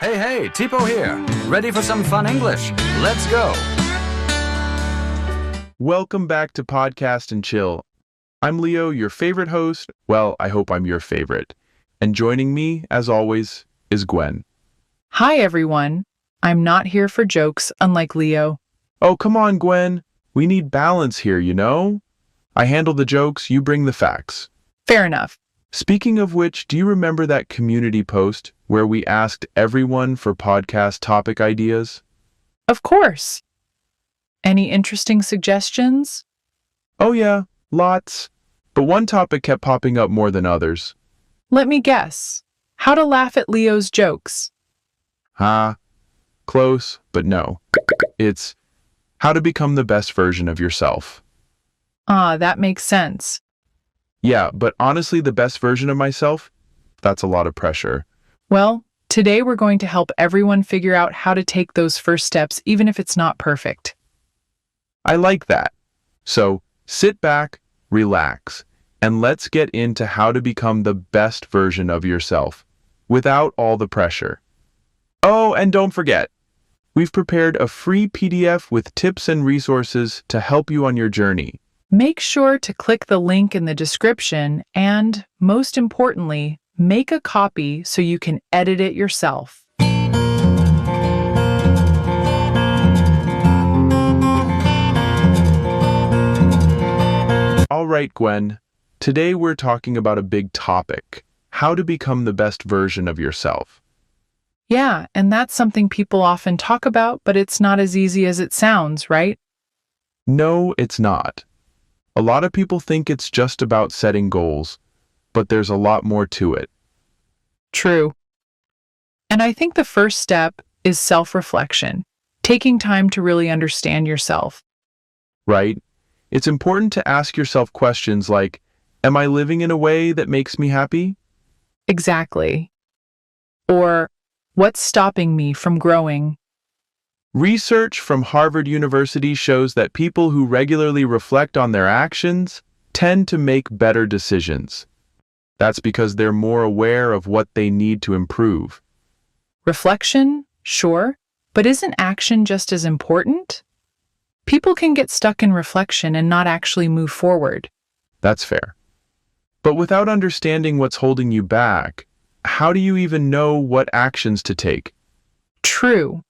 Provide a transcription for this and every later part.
Hey, Tipo here. Ready for some fun English? Let's go. Welcome back to Podcast and Chill. I'm Leo, your favorite host. Well, I hope I'm your favorite. And joining me, as always, is Gwen. Hi, everyone. I'm not here for jokes, unlike Leo. Oh, come on, Gwen. We need balance here, you know? I handle the jokes, you bring the facts. Fair enough. Speaking of which, do you remember that community post where we asked everyone for podcast topic ideas? Of course. Any interesting suggestions? Oh yeah, lots. But one topic kept popping up more than others. Let me guess. How to laugh at Leo's jokes. Close, but no. It's how to become the best version of yourself. That makes sense. Yeah, but honestly, the best version of myself? That's a lot of pressure. Well, today we're going to help everyone figure out how to take those first steps, even if it's not perfect. I like that. So, sit back, relax, and let's get into how to become the best version of yourself without all the pressure. Oh, and don't forget, we've prepared a free PDF with tips and resources to help you on your journey. Make sure to click the link in the description and, most importantly, make a copy so you can edit it yourself. All right, Gwen. Today we're talking about a big topic, how to become the best version of yourself. Yeah, and that's something people often talk about, but it's not as easy as it sounds, right? No, it's not. A lot of people think it's just about setting goals, but there's a lot more to it. True. And I think the first step is self-reflection, taking time to really understand yourself. Right? It's important to ask yourself questions like, am I living in a way that makes me happy? Exactly. Or, what's stopping me from growing? Research from Harvard University shows that people who regularly reflect on their actions tend to make better decisions. That's because they're more aware of what they need to improve. Reflection? Sure. But isn't action just as important? People can get stuck in reflection and not actually move forward. That's fair. But without understanding what's holding you back, how do you even know what actions to take? True.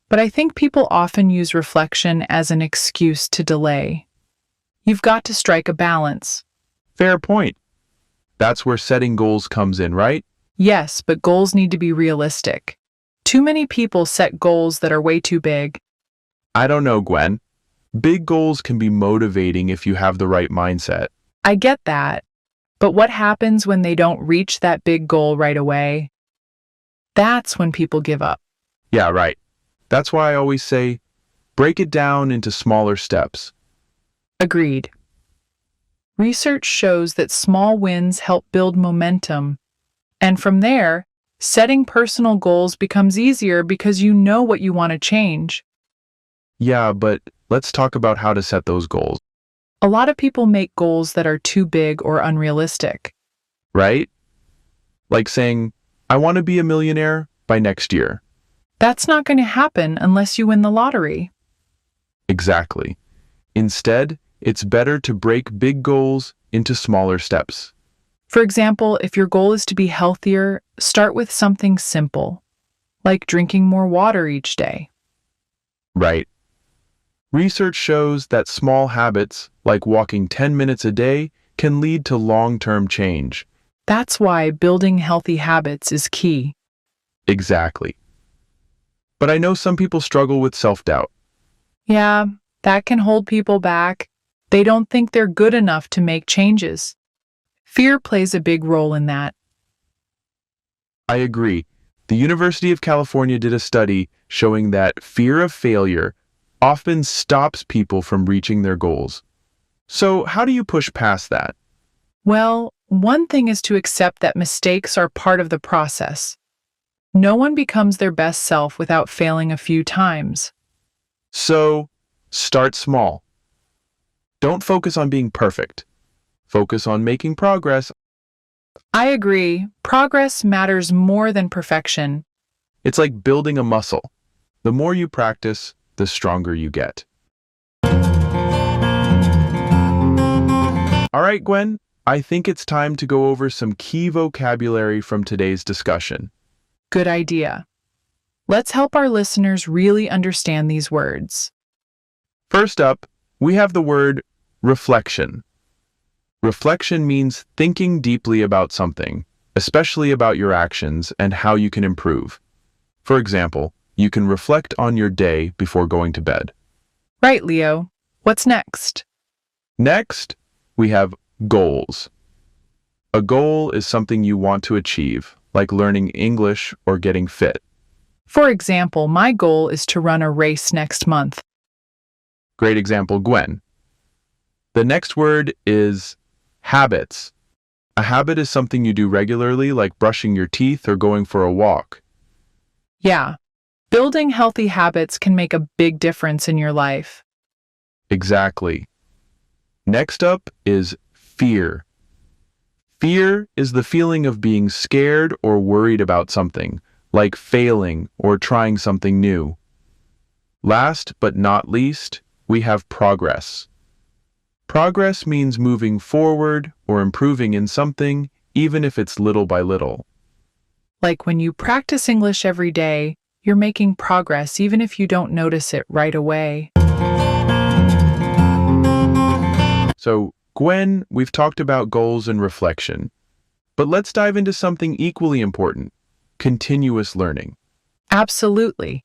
But I think people often use reflection as an excuse to delay. You've got to strike a balance. Fair point. That's where setting goals comes in, right? Yes, but goals need to be realistic. Too many people set goals that are way too big. I don't know, Gwen. Big goals can be motivating if you have the right mindset. I get that. But what happens when they don't reach that big goal right away? That's when people give up. Yeah, right. That's why I always say, break it down into smaller steps. Agreed. Research shows that small wins help build momentum. And from there, setting personal goals becomes easier because you know what you want to change. Yeah, but let's talk about how to set those goals, A lot of people make goals that are too big or unrealistic. right? Like saying, I want to be a millionaire by next year. That's not going to happen unless you win the lottery. Exactly. Instead, it's better to break big goals into smaller steps. For example, if your goal is to be healthier, start with something simple, like drinking more water each day. Right. Research shows that small habits, like walking 10 minutes a day, can lead to long-term change. That's why building healthy habits is key. Exactly. But I know some people struggle with self-doubt. Yeah, that can hold people back. They don't think they're good enough to make changes. Fear plays a big role in that. I agree. The University of California did a study showing that fear of failure often stops people from reaching their goals. So, how do you push past that? Well, one thing is to accept that mistakes are part of the process. No one becomes their best self without failing a few times. So, start small. Don't focus on being perfect. Focus on making progress. I agree. Progress matters more than perfection. It's like building a muscle. The more you practice, the stronger you get. All right, Gwen, I think it's time to go over some key vocabulary from today's discussion. Good idea. Let's help our listeners really understand these words. First up, we have the word reflection. Reflection means thinking deeply about something, especially about your actions and how you can improve. For example, you can reflect on your day before going to bed. Right, Leo. What's next? Next, we have goals. A goal is something you want to achieve, like learning English or getting fit. For example, my goal is to run a race next month. Great example, Gwen. The next word is habits. A habit is something you do regularly, like brushing your teeth or going for a walk. Yeah, building healthy habits can make a big difference in your life. Exactly. Next up is fear. Fear is the feeling of being scared or worried about something, like failing or trying something new. Last but not least, we have progress. Progress means moving forward or improving in something, even if it's little by little. Like when you practice English every day, you're making progress even if you don't notice it right away. So, Gwen, we've talked about goals and reflection. But let's dive into something equally important, continuous learning. Absolutely.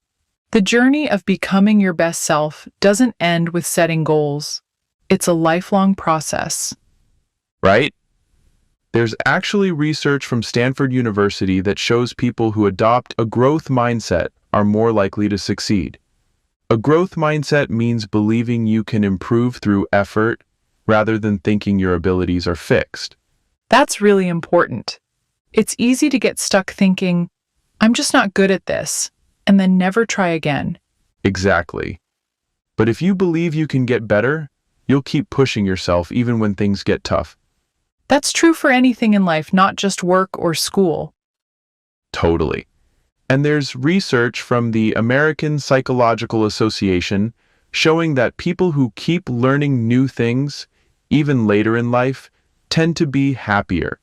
The journey of becoming your best self doesn't end with setting goals. It's a lifelong process. Right? There's actually research from Stanford University that shows people who adopt a growth mindset are more likely to succeed. A growth mindset means believing you can improve through effort rather than thinking your abilities are fixed. That's really important. It's easy to get stuck thinking, I'm just not good at this, and then never try again. Exactly. But if you believe you can get better, you'll keep pushing yourself even when things get tough. That's true for anything in life, not just work or school. Totally. And there's research from the American Psychological Association showing that people who keep learning new things, even later in life, tend to be happier.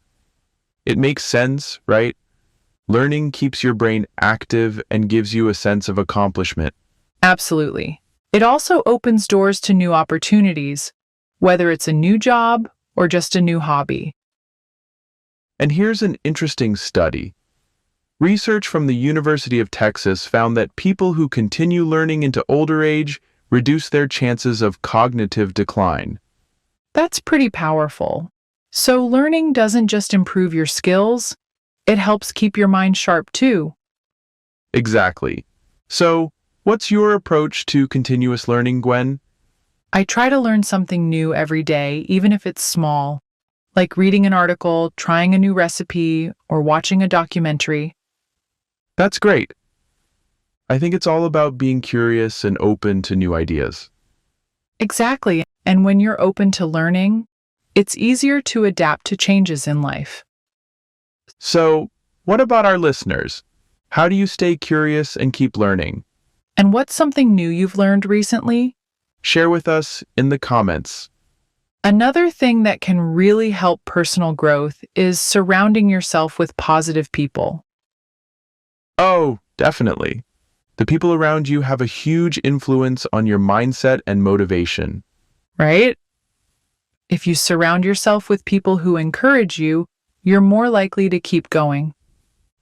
It makes sense, right? Learning keeps your brain active and gives you a sense of accomplishment. Absolutely. It also opens doors to new opportunities, whether it's a new job or just a new hobby. And here's an interesting study. Research from the University of Texas found that people who continue learning into older age reduce their chances of cognitive decline. That's pretty powerful. So learning doesn't just improve your skills, it helps keep your mind sharp too. Exactly. So, what's your approach to continuous learning, Gwen? I try to learn something new every day, even if it's small, like reading an article, trying a new recipe, or watching a documentary. That's great. I think it's all about being curious and open to new ideas. Exactly. And when you're open to learning, it's easier to adapt to changes in life. So, what about our listeners? How do you stay curious and keep learning? And what's something new you've learned recently? Share with us in the comments. Another thing that can really help personal growth is surrounding yourself with positive people. Oh, definitely. The people around you have a huge influence on your mindset and motivation. Right? If you surround yourself with people who encourage you, you're more likely to keep going.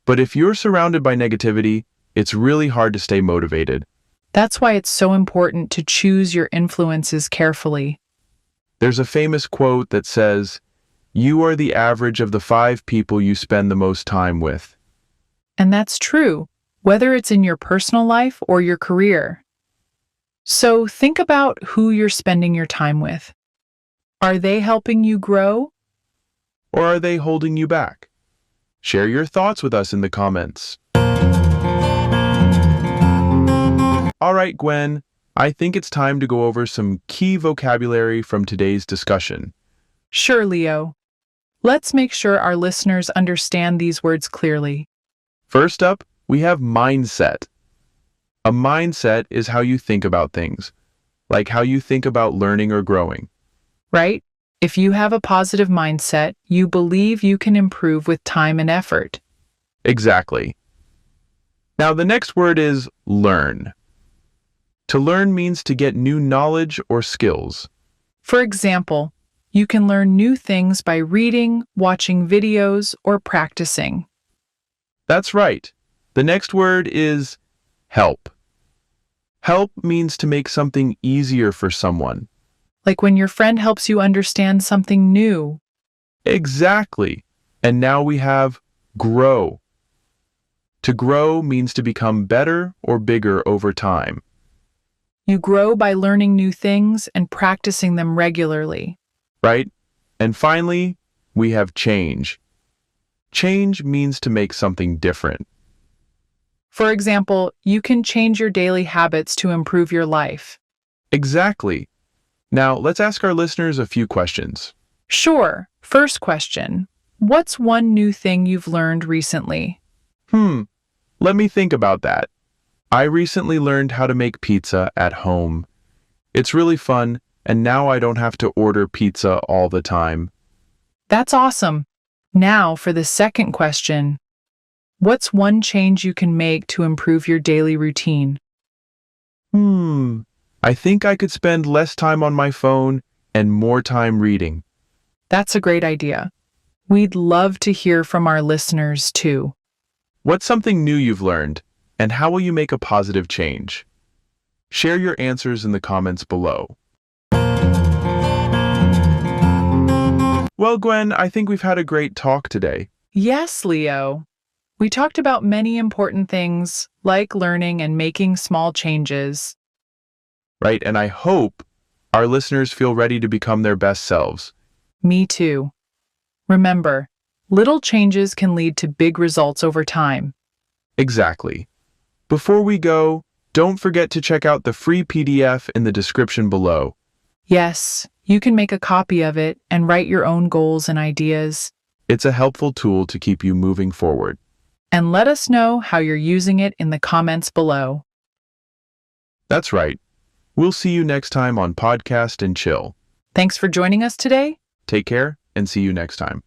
But if you're surrounded by negativity, it's really hard to stay motivated. That's why it's so important to choose your influences carefully. There's a famous quote that says, "You are the average of the 5 people you spend the most time with." And that's true, whether it's in your personal life or your career. So think about who you're spending your time with. Are they helping you grow? Or are they holding you back? Share your thoughts with us in the comments. All right, Gwen, I think it's time to go over some key vocabulary from today's discussion. Sure, Leo. Let's make sure our listeners understand these words clearly. First up, we have mindset. A mindset is how you think about things, like how you think about learning or growing. Right? If you have a positive mindset, you believe you can improve with time and effort. Exactly. Now, the next word is learn. To learn means to get new knowledge or skills. For example, you can learn new things by reading, watching videos, or practicing. That's right. The next word is help. Help means to make something easier for someone. Like when your friend helps you understand something new. Exactly. And now we have grow. To grow means to become better or bigger over time. You grow by learning new things and practicing them regularly. Right? And finally, we have change. Change means to make something different. For example, you can change your daily habits to improve your life. Exactly. Now, let's ask our listeners a few questions. Sure. First question. What's one new thing you've learned recently? Let me think about that. I recently learned how to make pizza at home. It's really fun, and now I don't have to order pizza all the time. That's awesome. Now for the second question. What's one change you can make to improve your daily routine? I think I could spend less time on my phone and more time reading. That's a great idea. We'd love to hear from our listeners too. What's something new you've learned, and how will you make a positive change? Share your answers in the comments below. Well, Gwen, I think we've had a great talk today. Yes, Leo. We talked about many important things like learning and making small changes. Right? And I hope our listeners feel ready to become their best selves. Me too. Remember, little changes can lead to big results over time. Exactly. Before we go, don't forget to check out the free PDF in the description below. Yes, you can make a copy of it and write your own goals and ideas. It's a helpful tool to keep you moving forward. And let us know how you're using it in the comments below. That's right. We'll see you next time on Podcast and Chill. Thanks for joining us today. Take care and see you next time.